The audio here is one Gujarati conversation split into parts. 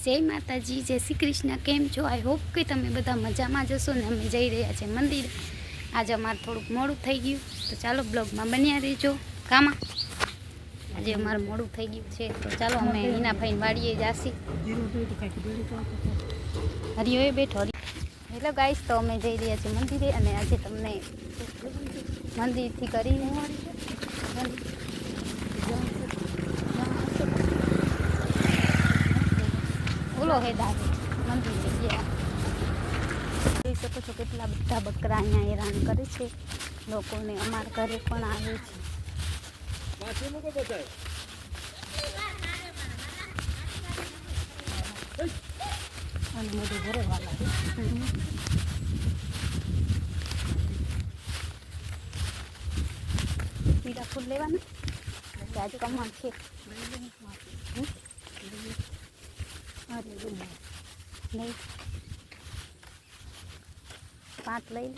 જય માતાજી, જય શ્રી કૃષ્ણ। કેમ છો? આઈ હોપ કે તમે બધા મજામાં જશો ને અમે જઈ રહ્યા છીએ મંદિરે। આજે અમારે થોડુંક મોડું થઈ ગયું, તો ચાલો બ્લોગમાં બન્યા રહેજો। કામાં આજે અમારે મોડું થઈ ગયું છે, તો ચાલો અમે હિનાભાઈને વાડીએ જાસી। હરિયો બેઠો। હેલો ગાઈસ, તો અમે જઈ રહ્યા છીએ મંદિરે અને આજે તમને મંદિરથી કરીને બોલો હે દાદા મંદિરે ગયા। જોઈ શકો છો કેટલા બધા બકરા અહીંયા હેરાન કરે છે લોકોને। અમારા ઘરે પણ આવે છે। પીળા ફૂલ લેવાના આજે કમળ છે। નહીં 5 લઈ લે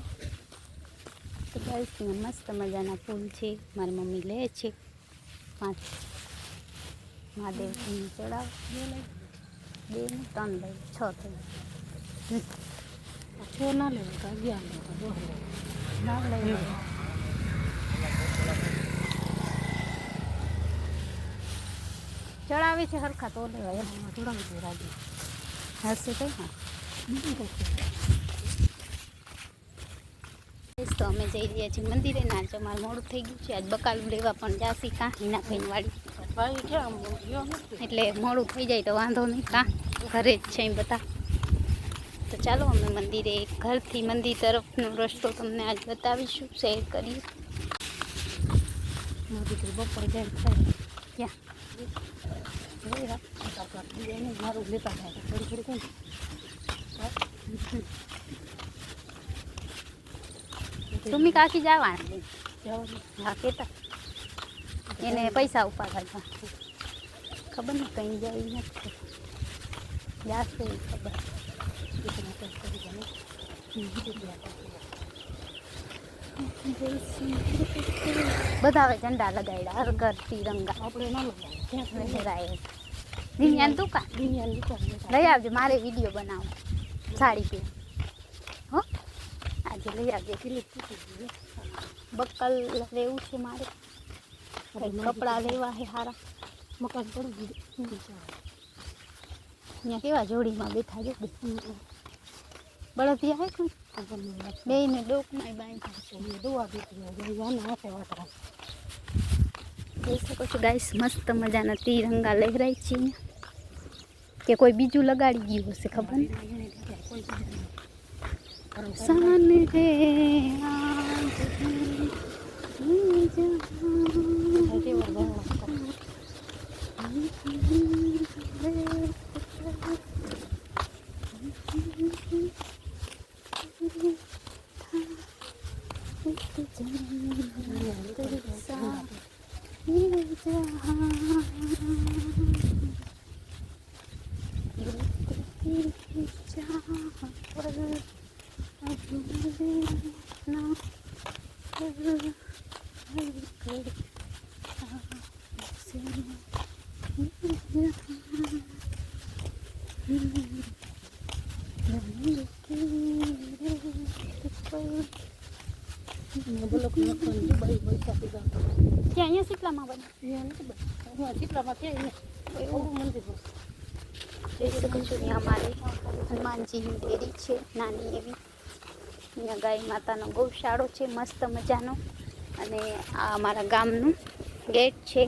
તો ગાઈસ મસ્ત મજાના ફૂલ છે। મારી મમ્મી લે છે 5 મહાદેવજીને ચડાવ 2 ને 3 લઈ 6 થઈ 6 ના લે 11 ના લઈ ચડાવે છે હરખા તો લેવાય ચડાવી રાજી હશે કઈ હા। તો અમે જઈ રહ્યા છીએ મંદિરે ને આજે અમારે મોડું થઈ ગયું છે। આજ બકાલું લેવા પણ જાસી કાં હિનાભાઈ વાડી એટલે મોડું થઈ જાય તો વાંધો નહીં, કાં ઘરે જ છે બધા। તો ચાલો અમે મંદિરે ઘરથી મંદિર તરફનો રસ્તો તમને આજ બતાવીશું, શેર કરીએ। બપોર જાય ક્યાં મારું લેતા તમે કાકી જવા હા કેતા એને પૈસા ઉપાડવા ખબર ને કઈ જાય નથી જાશે ખબર। બધા હવે ઝંડા લગાડ્યા હર ઘર તિરંગા આપણે ના લગાય દિનિયાની દુકાન લઈ આવજો, મારે વિડીયો બનાવો સાડી પે હો આજે લઈ આવજે। બક્કલ લેવું છે મારે, કપડાં લેવા છે સારા। મકાન પડી અહીંયા કેવા જોડીમાં બેઠા જો બળદિયા હે કોઈ બે ને ડોકમાં બાંધ્યા દુઆ જોઈ શકો છો ગાઈસ મસ્ત મજાના તિરંગા લહેરાય છે કે કોઈ બીજું લગાડી ગયું હશે ખબર નહીં। સાને રે ત્યાં અહીંયા શીતલામાં બને શીતલામાં ત્યાં મંદિર જોઈ શકો છો। અહીંયા અમારે હનુમાનજીની ડેરી છે નાની એવી, અહીંયા ગાય માતાનો ગૌશાળો છે મસ્ત મજાનો, અને આ અમારા ગામનું ગેટ છે।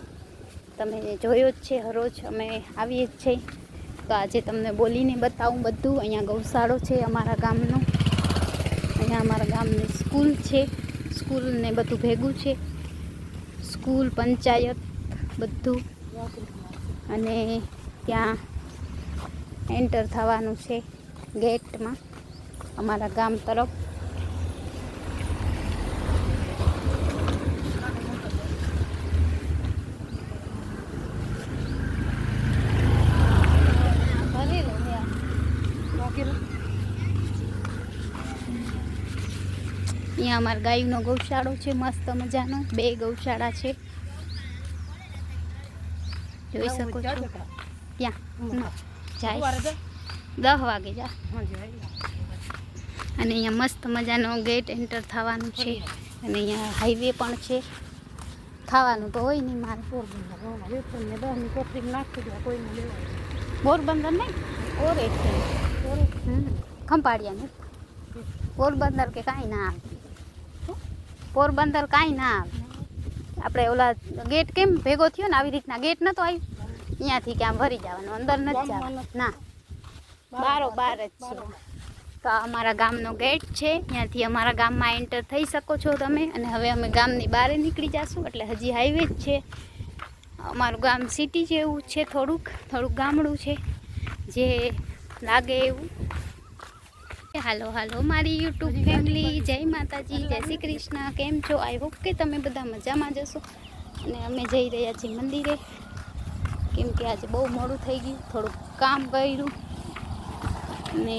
તમે જોયો જ છે, હરોજ અમે આવીએ જ છીએ, તો આજે તમને બોલીને બતાવું બધું। અહીંયા ગૌશાળો છે અમારા ગામનો, અહીંયા અમારા ગામની સ્કૂલ છે, સ્કૂલ ને બધું ભેગું છે, સ્કૂલ પંચાયત બધું, અને ત્યાં એન્ટર થવાનું છે ગેટમાં અમારા ગામ તરફ। અહીંયા અમારા ગાયનો ગૌશાળો છે મસ્ત મજાનો, 2 ગૌશાળા છે જોઈ શકો છો। ત્યાં જાય 10 વાગે જા. અને અહીંયા મસ્ત મજાનો ગેટ એન્ટર થવાનું છે. અને અહીંયા હાઈવે પણ છે. ખાવાનું તો હોય નહીં મારે. પોરબંદર નહીં ઓરે ખંભાળિયા ને પોરબંદર કે કાંઈ ના આવે. પોરબંદર કાંઈ ના આવે. આપણે ઓલા ગેટ કેમ ભેગો થયો ને આવી રીતના ગેટ નતો આવ્યો અહીંયાથી કે આમ ભરી જવાનું અંદર નથી જવાનું ના બારોબાર જ છે. તો અમારા ગામનો ગેટ છે. ત્યાંથી અમારા ગામમાં એન્ટર થઈ શકો છો તમે. અને હવે અમે ગામની બહાર નીકળી જઈશું એટલે હજી હાઈવે જ છે. અમારું ગામ સિટી જેવું છે. થોડુંક ગામડું છે જે લાગે એવું. હાલો મારી યુટ્યુબ ફેમિલી, જય માતાજી, જય શ્રી કૃષ્ણ. કેમ છો? આઈ હોપ કે તમે બધા મજામાં જશો. અને અમે જઈ રહ્યા છીએ મંદિરે કેમ કે આજે બહુ મોડું થઈ ગયું. થોડુંક કામ કર્યું અને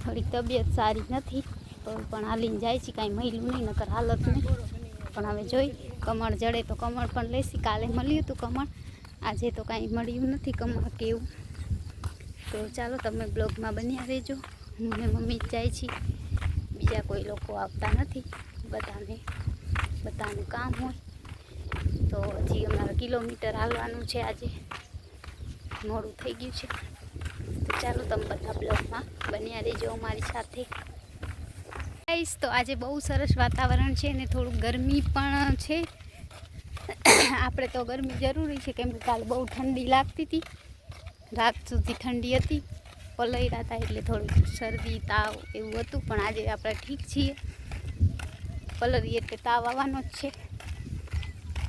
થોડીક તબિયત સારી નથી તો પણ હાલીને જાય છે. કાંઈ મળ્યું નહીં નકર હાલત નહીં. પણ હવે જોઈ કમળ જડે તો કમળ પણ લઈશી. કાલે મળ્યું હતું કમળ, આજે તો કાંઈ મળ્યું નથી કમળ કેવું. તો ચાલો તમે બ્લોગમાં બન્યા રહેજો. હું ને મમ્મી જ જાય છીએ, બીજા કોઈ લોકો આવતા નથી. બધાનું કામ હોય તો હજી અમારે કિલોમીટર હાલવાનું છે. આજે મોડું થઈ ગયું છે. તો ચાલો તમે બધા બ્લોગમાં બન્યા રહેજો અમારી સાથે. તો આજે બહુ સરસ વાતાવરણ છે અને થોડુંક ગરમી પણ છે. આપણે તો ગરમી જરૂરી છે કેમ કે કાલે બહુ ઠંડી લાગતી હતી. રાત સુધી ઠંડી હતી. પલળ્યા હતા એટલે થોડુંક શરદી તાવ એવું હતું. પણ આજે આપણે ઠીક છીએ. પલળીએ એટલે તાવ આવવાનો જ છે.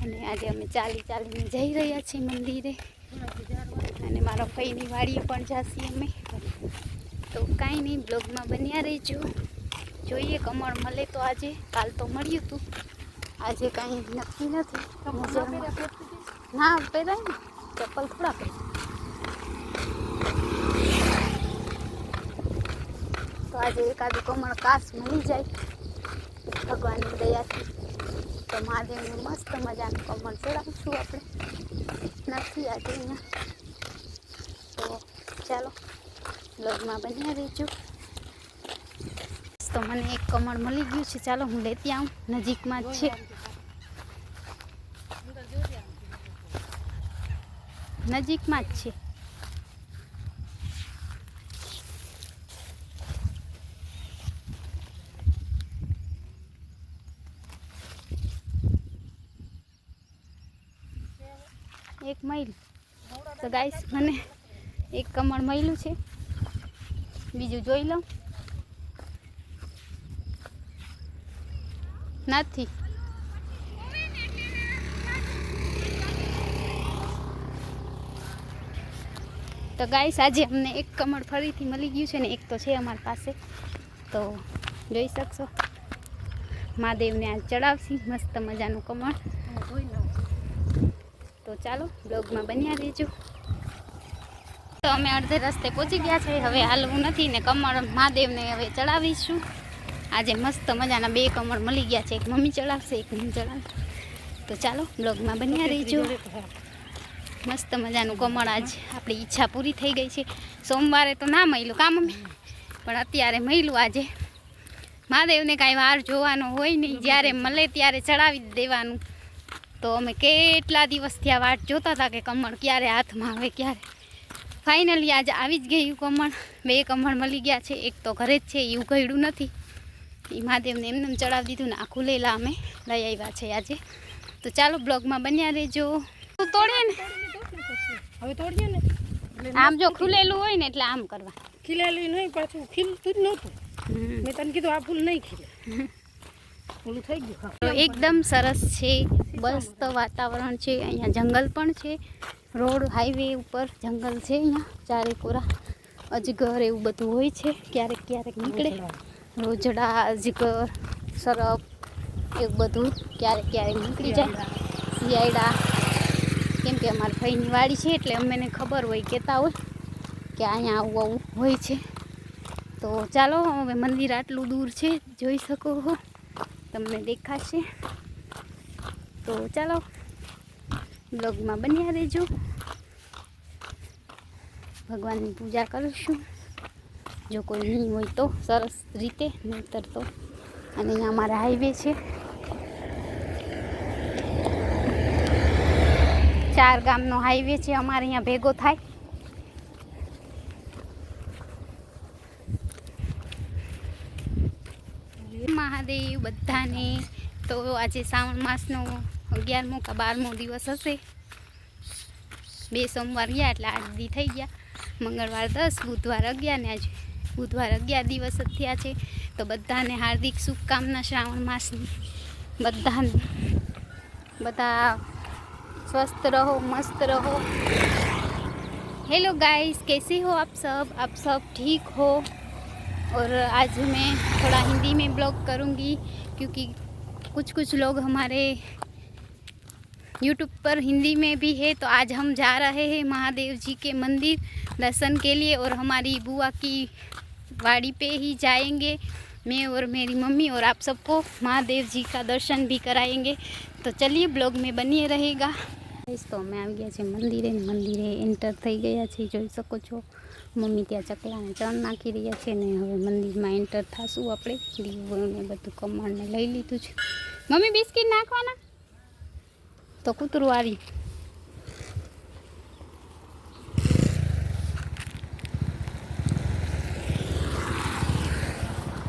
અને આજે અમે ચાલીને જઈ રહ્યા છીએ મંદિરે. અને મારા ભાઈની વાડીએ પણ જાશી અમે. તો કાંઈ નહીં, બ્લોગમાં બન્યા રહેજો. જોઈએ કમળ મળે તો આજે. કાલ તો મળ્યું હતું, આજે કાંઈ નક્કી નથી. ના પહેરાય ને ચપ્પલ થોડા પહેરાય. તો આજે એકાદું કમળ કાસ મળી જાય ભગવાનની દયાથી. તો મહાદેવનું મસ્ત મજાનું કમળ ચડાવીશું આપણે. નથી આજે અહીંયા. તો ચાલો બ્લોગમાં બન્યા રહેજો. તો મને એક કમળ મળી ગયું છે. ચાલો હું લેતી આવું, નજીકમાં જ છે. નજીકમાં જ છે. એક મહિલ. તો ગાઈસ મને એક કમળ મળ્યું છે. બીજું જોઈ લઉં. નથી. તો ગાઈસ આજે અમને એક કમળ ફરીથી મળી ગયું છે ને એક તો છે અમારી પાસે. તો જોઈ શકશો મહાદેવને આજ ચડાવશી મસ્ત મજાનું કમળ. તો ચાલો બ્લોગમાં બન્યા રહેજો. તો અમે અડધે રસ્તે પહોંચી ગયા છે. હવે હાલવું નથી ને કમળ મહાદેવને હવે ચડાવીશું. આજે મસ્ત મજાના 2 કમળ મળી ગયા છે. એક મમ્મી ચડાવશે, એક હું ચડાવશે. તો ચાલો બ્લોગમાં બન્યા રહેજો. મસ્ત મજાનું કમળ આજ આપણી ઈચ્છા પૂરી થઈ ગઈ છે. સોમવારે તો ના મળ્યું કામ મમ્મી, પણ અત્યારે મળ્યું. આજે મહાદેવને કાંઈ વાર જોવાનો હોય નહીં, જ્યારે મળે ત્યારે ચડાવી દેવાનું. તો અમે કેટલા દિવસથી આ વાટ જોતા હતા કે કમળ ક્યારે હાથમાં આવે ક્યારે. ફાઇનલી આજે આવી જ ગયું કમળ. 2 કમળ મળી ગયા છે. એક તો ઘરે જ છે, એ ઉઘડ્યું નથી. એ મહાદેવને એમને ચડાવી દીધું ને આ ખુલેલા અમે લઈ આવ્યા છે આજે. તો ચાલો બ્લોગમાં બન્યા રહેજો. તોડીએ ને હવે તોડીએ ને આમ જો ખુલેલું હોય ને એટલે આમ કરવા. ખીલેલું નહીં, પાછું ખીલતું જ નહોતું. મેં તને કીધું આ ફૂલ નહીં ખીલે, ફૂલ થઈ ગયું. તો એકદમ સરસ છે, મસ્ત વાતાવરણ છે. અહીંયા જંગલ પણ છે. રોડ હાઈવે ઉપર જંગલ છે. અહીંયા ચારે કોરા અજગર એવું બધું હોય છે. ક્યારેક નીકળે. રોજડા, અજગર, સરપ એવું બધું ક્યારેક નીકળી જાય. શિયાળા કેમ કે અમારા ભાઈની વાડી છે એટલે અમને ખબર હોય, કહેતા હોય કે અહીંયા આવું હોય છે. તો ચાલો હવે મંદિર આટલું દૂર છે, જોઈ શકો છો, તમને દેખાશે. તો ચાલો બ્લોગમાં બન્યા રહેજો. ભગવાનની પૂજા કરીશું, જો કોઈ નહીં હોય તો સરસ રીતે, નહીંતર તો. અને અહીંયા અમારા હાઈવે છે, 4 ગામનો હાઈવે છે અમારે અહીંયા ભેગો થાય. મહાદેવ બધાને. તો આજે શ્રાવણ માસનો 11મો કે 12મો દિવસ હશે. 2 સોમવાર ગયા એટલે 8 દી થઈ ગયા. મંગળવાર 10, બુધવાર 11 ને આજે બુધવાર 11 દિવસ જ થયા છે. તો બધાને હાર્દિક શુભકામના શ્રાવણ માસની. બધા स्वस्थ रहो, मस्त रहो. हेलो गाइस, कैसे हो आप सब ठीक हो? और आज मैं थोड़ा हिंदी में ब्लॉग करूँगी क्योंकि कुछ लोग हमारे यूट्यूब पर हिंदी में भी है. तो आज हम जा रहे हैं महादेव जी के मंदिर दर्शन के लिए और हमारी बुआ की वाड़ी पे ही जाएंगे. मैं और मेरी मम्मी और आप सबको महादेव जी का दर्शन भी कराएंगे. तो चलिए ब्लॉग में बनिए रहेगा. तो અમે આવી ગયા છે મંદિરે એન્ટર થઈ ગયા છે. જોઈ શકો છો મમ્મી ત્યાં ચકલાને ચણ નાખી રહ્યા છે ને હવે મંદિરમાં એન્ટર થાશું આપણે. દીવને બધું કમાણને લઈ લીધું છે. મમ્મી બિસ્કિટ નાખવાના તો કૂતરું આવી.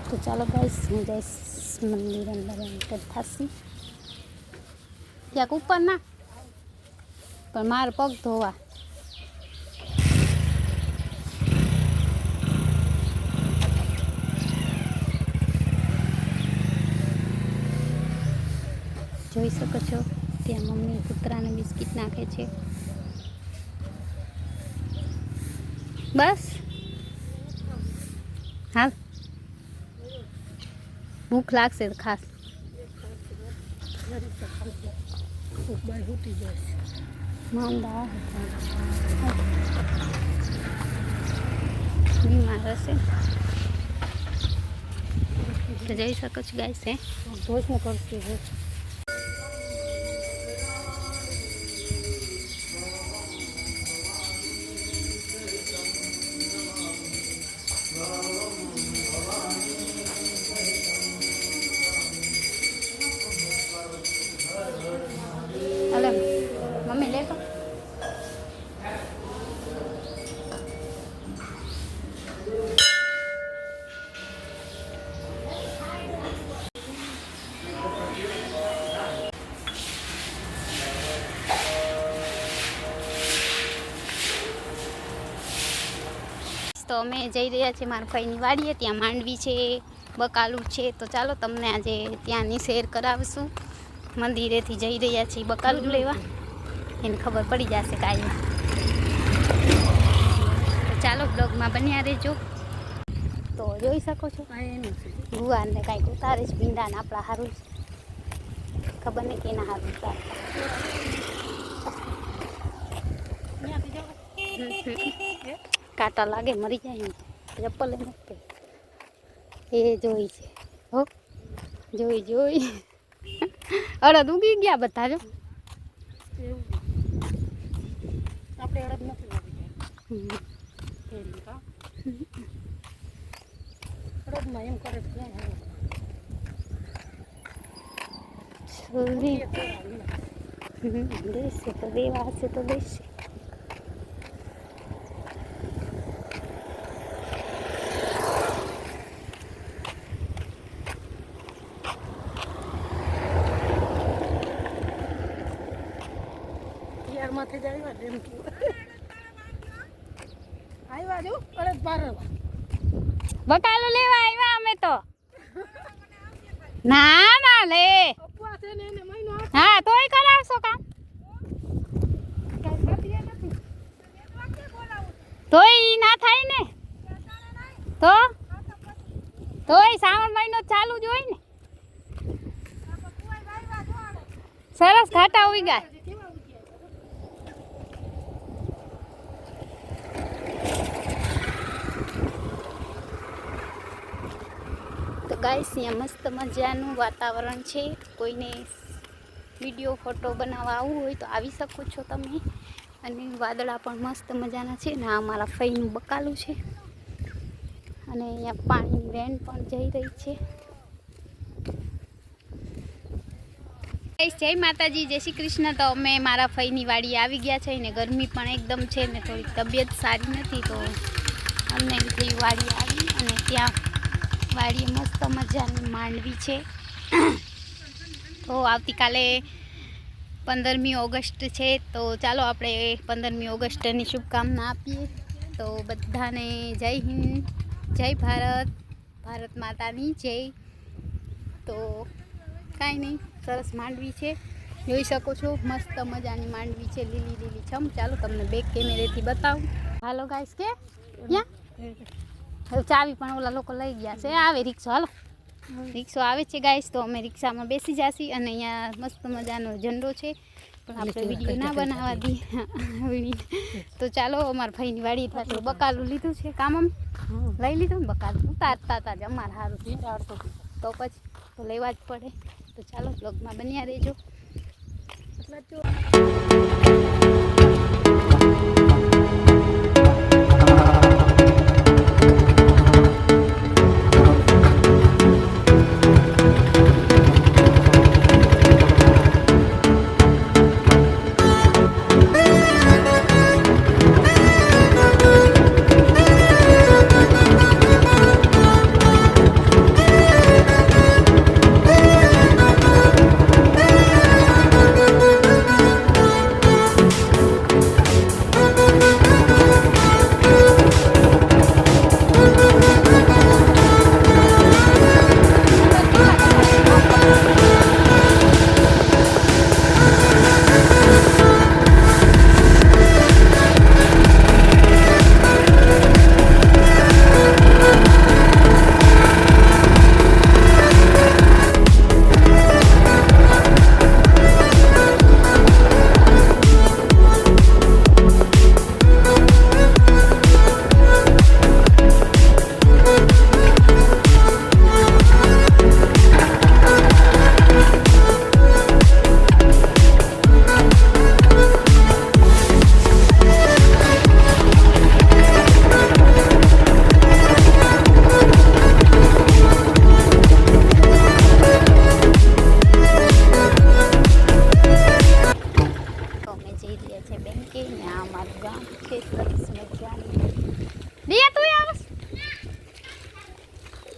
તો ચાલો ગાઈસ, હું જઈશ મંદિર અંદર એન્ટર થાશી. ક્યાંક ઉપર ના પણ માર પગ ધોવા. જોઈ શકો છો ત્યાં મમ્મી કૂતરાને બિસ્કિટ નાખે છે. બસ હા, ભૂખ લાગશે તો ખાસ. માંદા બીમાર હશે તો જઈ શકો છો ગાઈસ. ધોષમાં કરશે મમ્મી લેતો તો અમે જઈ રહ્યા છીએ મારા ભાઈની વાડીએ. ત્યાં માંડવી છે, બકાલું છે. તો ચાલો તમને આજે ત્યાંની શેર કરાવશું. મંદિરેથી જઈ રહ્યા છીએ બકાલું લેવા, એને ખબર પડી જશે કાંઈ. તો ચાલો બ્લોગમાં બન્યા રહેજો. તો જોઈ શકો છો ભુવાને કાંઈક ઉતારે છે ભીંડાને. આપણા સારું ખબર નહીં કેના સારું ઉતારે. કાંટા લાગે મરી જાય ને ચપ્પલ મૂકે એ જોઈ છે. હો જોઈ અડદ ઉગી ગયા બધા. જો આપણે અડદ નથી અડદમાં એમ કરે દેશે તો દેવા હશે તો દેશે. માંથી જાય એમ આવ્યા જો અડદ પારવા બકાલો લેવા આવ્યા અમે તો. ના લે હા તોય કરાવશો કામ. તોય ના થાય ને. તોય શ્રાવણ મહિનો ચાલુ જ હોય ને. સરસ ઘાટા ઉઈ ગયા. ગાઈસ અહીંયા મસ્ત મજાનું વાતાવરણ છે. કોઈને વિડીયો ફોટો બનાવવા આવવું હોય તો આવી શકો છો તમે. અને વાદળા પણ મસ્ત મજાના છે ને આ મારા ફઈનું બકાલું છે અને અહીંયા પાણીની વેન પણ જઈ રહી છે. જય માતાજી, જય શ્રી કૃષ્ણ. તો અમે મારા ફઈની વાડી આવી ગયા છે ને ગરમી પણ એકદમ છે ને થોડીક તબિયત સારી નથી તો અમને લીધી વાડી આવી અને ત્યાં વાડીએ મસ્ત મજાની માંડવી છે. તો આવતીકાલે 15મી ઓગસ્ટ છે તો ચાલો આપણે 15મી ઓગસ્ટની શુભકામના આપીએ. તો બધાને જય હિન્દ, જય ભારત, ભારત માતાની જય. તો કાંઈ નહીં, સરસ માંડવી છે, જોઈ શકો છો મસ્ત મજાની માંડવી છે, લીલી લીલી છમ. ચાલો તમને બેક કેમેરેથી બતાવું. હાલો ગાઈસ, કે ક્યાં ચાવી પણ ઓલા લોકો લઈ ગયા છે. આવે રિક્ષો, હાલો રિક્ષો આવે છે ગાઈસ. તો અમે રિક્ષામાં બેસી જાસી અને અહીંયા મસ્ત મજાનો ઝંડો છે પણ આપણે વિડીયો ના બનાવવા દી. તો ચાલો અમારા ભાઈની વાડી થોડું બકાલું લીધું છે. કામ લઈ લીધું ને બકાલું ઉતારતા હતા જ અમારે સારું તો પછી તો લેવા જ પડે. તો ચાલો બ્લોગમાં બન્યા રહેજો.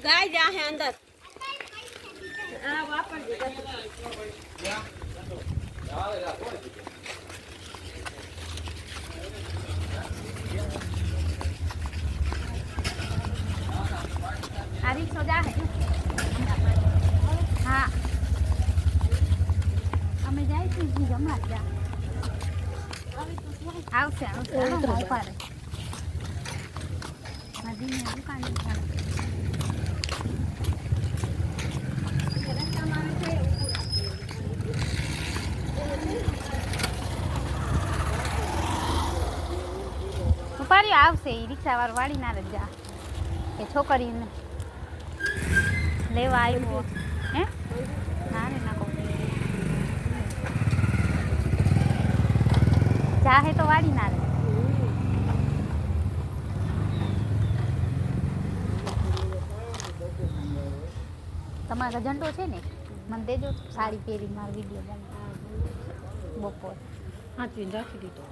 गाय जा है अंदर वापस આ રિક્ષો જા હે. હા અમે જાય છે હમણાં જા આવશે આવશે. નદીની દુકાન ઉપાડી આવશે એ રિક્ષાવાળો વાળી ના રજા કે છોકરીને લેવા આવ્યો હે ના રે ના કહું જાહે તો વાળી ના રે. તમારા ઝંડો છે ને મને દેજો, સાડી પહેરી મારો વિડીયો બને બપોર હાથવીને રાખી દીધો.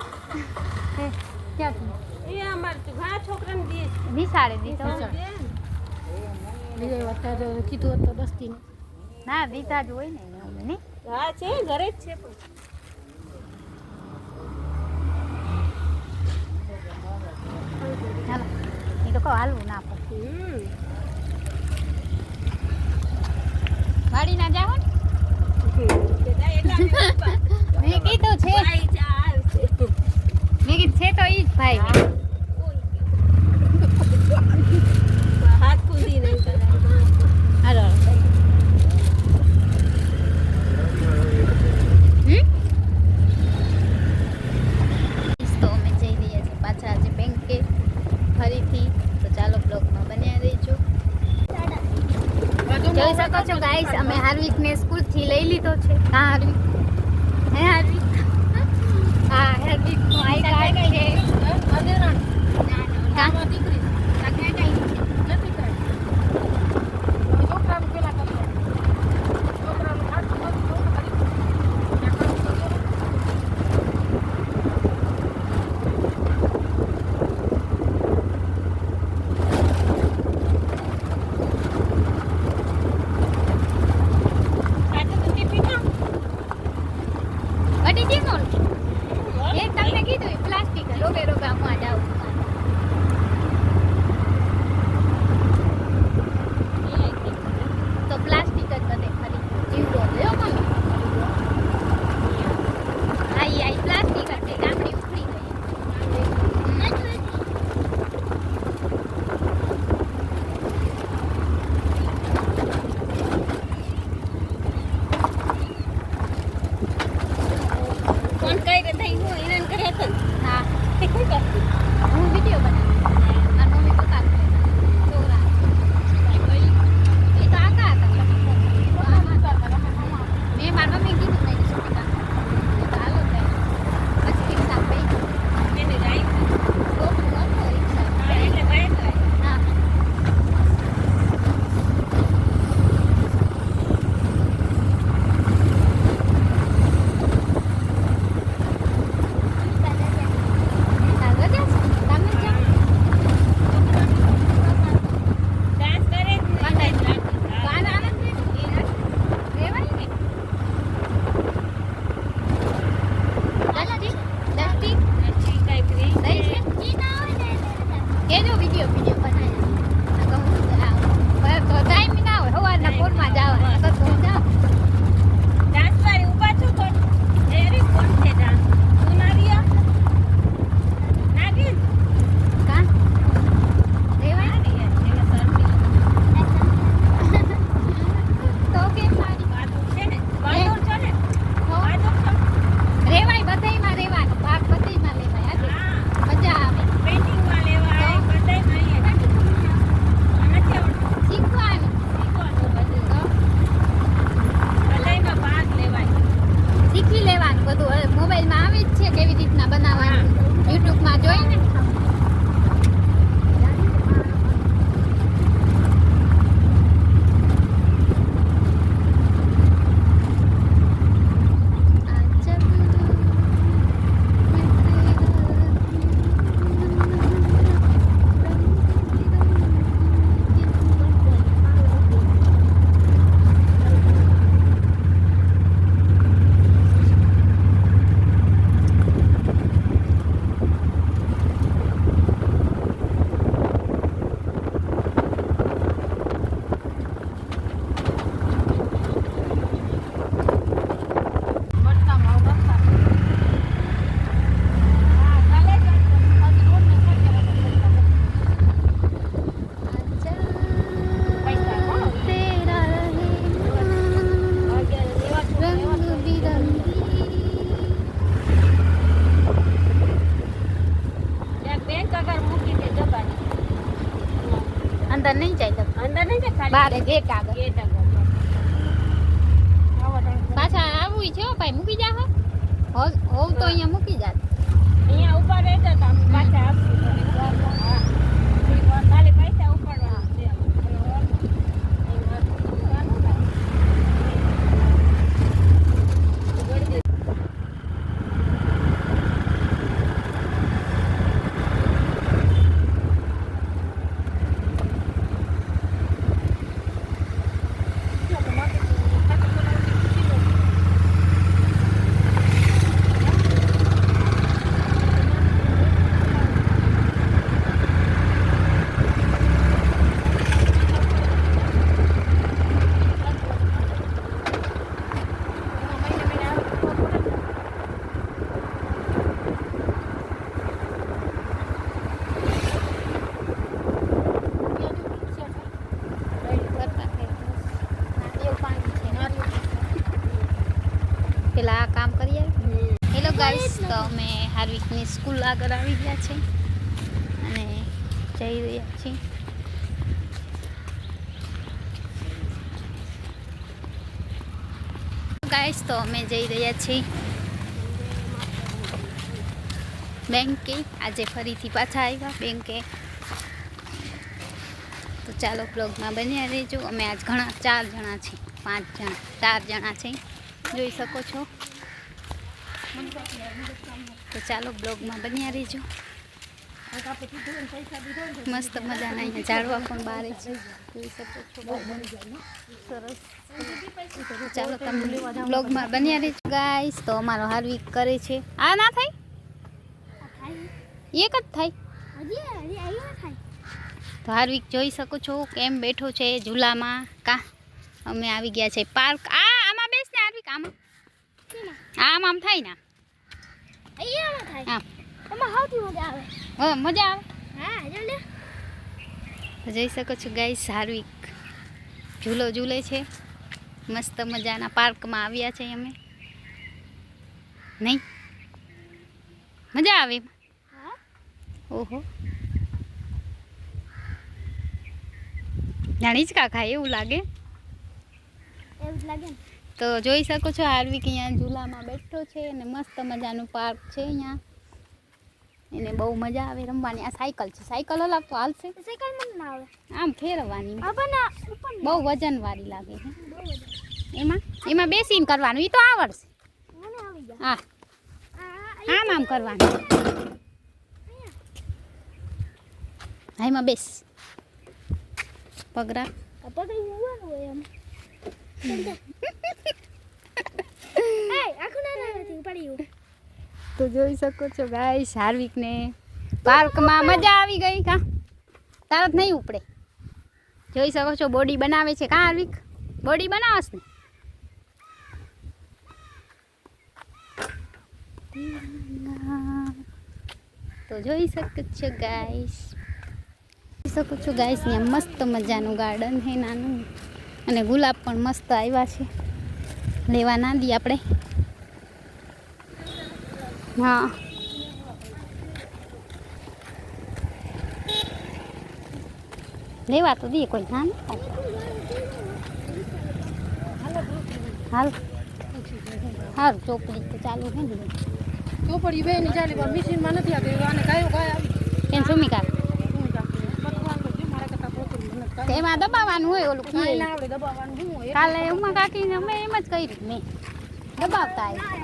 ક્યાંથી એ અમારે તો ઘણા છોકરાને દે નિશાળે દીધો બીજા અત્યારે કીધું હતું દસ્તી ના દીધા જ હોય ને નહીં. હા છે ઘરે જ છે પણ હાલો એ તો કહો હાલવું ના પડે. વાડી ના જાઓ ને મેં કીધું છે મેં કીધું છે તો ઈ જ ભાઈ હાથ કુંદી નહીં કરાય. હાલો તો અમે જઈ રહ્યા છીએ પાછા આજે બેંકે ફરીથી. તો ચાલો બ્લોગમાં બન્યા રહેજો. જોઈ શકો છો ગાઈસ અમે હાર્વિકને સ્કૂલથી લઈ લીધો છે. હા હાર્વિક હે હાર્દિક હા હાર્દિક નું આઈ કાર્ડ છે અંદર નહીં જાય બારે ગેટ આગળ પાછા આવું છે ભાઈ મૂકી જા હોવ તો અહીંયા મૂકી જા અહીંયા ઉભા રહેતા હતા પાછા આપશું ખાલી પૈસા ઉપાડવાના છે પેલા કામ કરીએ હેલો ગાઈસ તો અમે હાર્વિકની સ્કૂલ આગળ આવી ગયા છે અને જઈ રહ્યા છીએ ગાઈસ તો અમે જઈ રહ્યા છીએ બેંકે આજે ફરીથી પાછા આવ્યા બેંકે. તો ચાલો બ્લોગમાં બન્યા રહેજો. અમે આજ ઘણા 4 જણા છીએ, 5 જણા 4 જણા છે, જોઈ શકો છો. તો ચાલો બ્લોગમાં બન્યા રહેજો. મસ્ત મજાના અહીંયા ઝાડવા પણ બારે છે, જોઈ શકો છો. સરસ. ચાલો તમે બ્લોગમાં બન્યા રહેજો ગાઈસ. તો અમારો હાર્વિક કરે છે. આ ના થાય, એક જ થાય. તો હાર્વિક જોઈ શકો છો કેમ બેઠો છે ઝૂલામાં. કા અમે આવી ગયા છે પાર્ક. આમાં બેસ ને હાર્વિક, આમાં આમ થાય ને, મજા આવે. તો જોઈ શકો છો ગાઈસ, હાર્વિક ઝૂલો ઝૂલે છે. મસ્ત મજાના પાર્કમાં આવ્યા છે અમે. નહીં મજા આવે એમાં? ઓહો, જાણી જ કા ખાય એવું લાગે. તો જોઈ શકો છો હાર્વિક અહીંયા ઝૂલામાં બેઠો છે અને મસ્ત મજાનું પાર્ક છે અહીંયા. એને બહુ મજા આવે રમવાની. આ સાયકલ છે, સાયકલ હલાવતો હાલશે. આમ ફેરવવાની, બહુ વજનવાળી લાગે છે. એમાં બેસીને કરવાનું, એ તો આવડશે. હા, આમ કરવાનું. હા, એમાં બેસ, પગ રાખ. તો જોઈ શકો છો ગાઈસ, હાર્વિકને પાર્કમાં મજા આવી ગઈ. કા તારત નહીં ઉપડે. જોઈ શકો છો બોડી બનાવે છે. કા હાર્વિક, બોડી બનાવસ ને? તો જોઈ શકો છો ગાઈસ, અહીંયા મસ્ત મજાનું ગાર્ડન છે નાનું, અને ગુલાબ પણ મસ્ત આવ્યા છે. લેવા ના દી આપણે. હા, લેવા તો દઈએ, કોઈ ના ન પાડે. હાલ હાલ, ચોપડી તો ચાલુ છે ને. ચોપડી બે ની ચાલી પણ મશીનમાં નથી આવતી. આને કાયો કાય આવી કેમ સુમિકા? એમાં દબાવવાનું હોય ઓલું. કાલે ઉમા કાકીને અમે એમ જ કર્યું, મેં દબાવતા આવ્યા.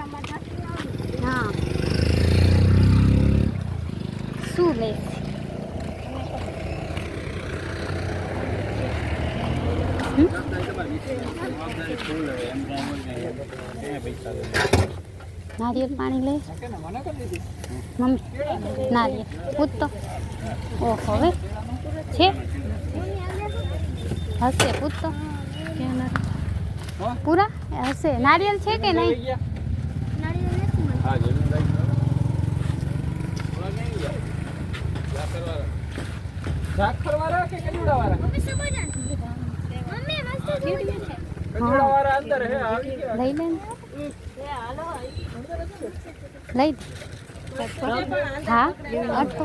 હા, શું લે? નારિયેળ પાણી લે મમ્મી, નારિયેળ પૂછ તો. ઓહો, હવે છે હશે, પૂછ તો. પૂરા હશે. નારિયેળ છે કે નહીં? લઈ લે, લઈ દે. હા, અટકો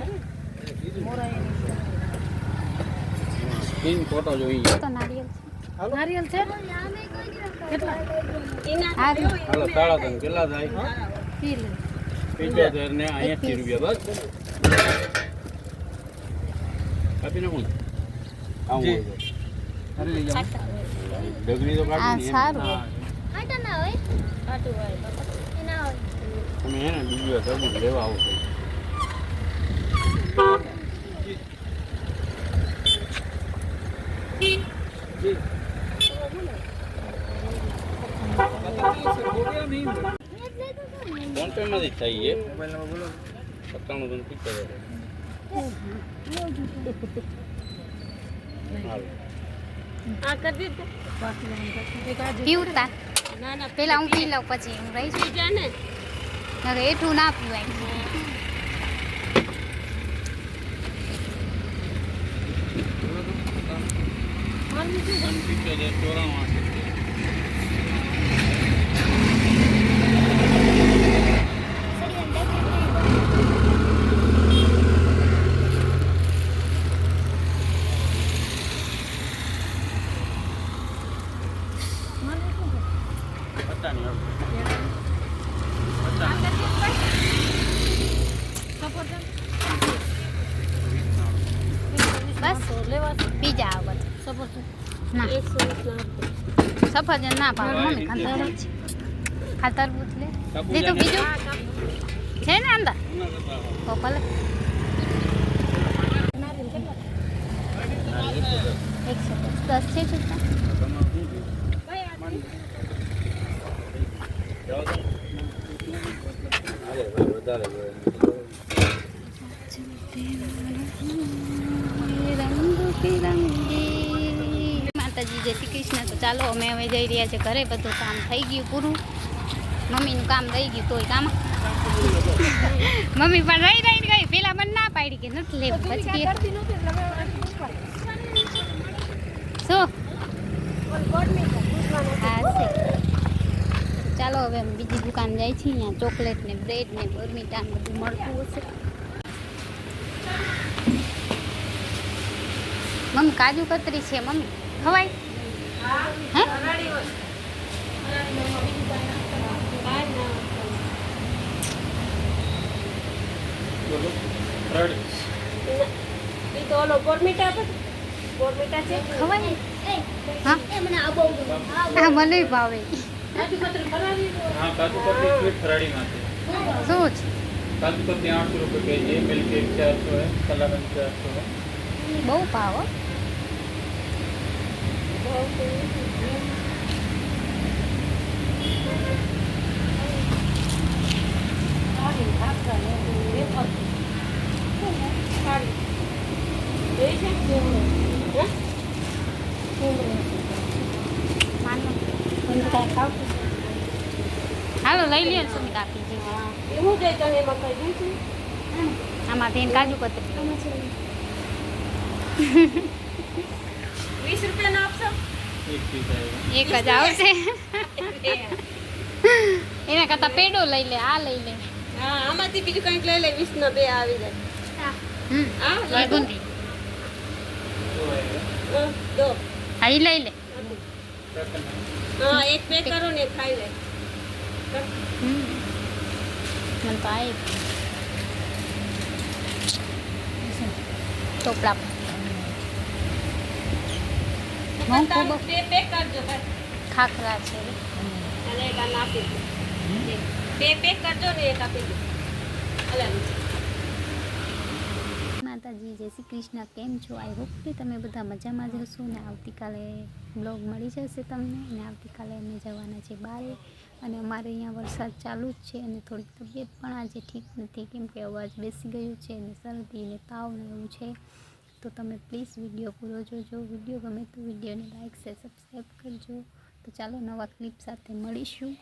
ફોટો જોઈએ તો. નારિયેળ છે, કેટલા? હાલો તાળા તને કેટલા થાય? 75 ને 80 રૂપિયા બસ. આપી નાખું આવું હોય ડગરી તો કાઢી. સારું. તમે હે ને બીજું તરબૂચ લેવા આવો છો. ફોન પે માંથી થાય 97 પીવતા પેલા હું પી લઉં, પછી હું રહી છું ને. એટલું ના પીવાય. બસ લેવા બીજા આવે સપોઝ ના 120 સફરજન ના ભાવે મમ્મી ખાતર તરબૂચ લે જે તો બીજું છે ને અંદર તો ભલે 110 છે છૂટા માતાજી જય શ્રી કૃષ્ણ. તો ચાલો અમે હવે જઈ રહ્યા છે ઘરે. બધું કામ થઈ ગયું પૂરું. મમ્મીનું કામ રહી ગયું તોય કામ મમ્મી પણ રહી ગઈ. પેલા મને ના પાડી કે નથી લેવું પછી શું હા છે. ચાલો હવે અમે બીજી દુકાન જાય છે. અહીંયા ચોકલેટ ને બ્રેડ ને બોર્મિટા ને બધું મળતું હશે. મમ્મી કાજુ કતરી છે મમ્મી ખવાય હે તો ઓલો બોર્મિટા છે ખવાય હા હા મને ભાવે કાજુ કતરી ફરાળી हाँ काजू कतली स्वीट फराड़ी में आती है। શું છે काजू कतली 800 रुपये के जी, मिल्क केक 400 है, कलाकंद 400 है। બહુ ભાવ હો. માનો હાલો લઈ લ્યો ને સુમિત આપી જેવું એવું જાય તને એમાં કઈ દીધું આમાં થઈને કાજુ કતરી 20 રૂપિયા આપશો एक पीस आएगा। એક જ આવશે એના કરતાં પેડો લઈ લે આ લઈ લે હા આમાંથી બીજું કંઈક લઈ લે 20 ના બે આવી જાય હા એ ગુંદી दो आएगा। દો હા એ લઈ લે क्या करना है? હા એક પેક કરો ને એક ખાઈ લે મને તો આ ટોપલા તારું બે પેક કરજો ભાઈ ખાખરા છે અને એક આને આપી દો બે પેક કરજો ને એક આપી દો અલા માતાજી જય શ્રી કૃષ્ણ. કેમ છો? આઈ હોપ કે તમે બધા મજામાં જ હશો ને આવતીકાલે બ્લોગ મળી જશે તમને. અને આવતીકાલે અમે જવાના છે બારે અને અમારે અહીંયા વરસાદ ચાલુ જ છે અને થોડીક તબિયત પણ આજે ઠીક નથી કેમ કે અવાજ બેસી ગયો છે અને શરદી ને તાવ ને એવું છે. તો તમે પ્લીઝ વિડીયો પૂરો જોજો. વિડીયો ગમે તો વિડીયોને લાઈક શેર સબસ્ક્રાઈબ કરજો. તો ચાલો નવા ક્લિપ સાથે મળીશું.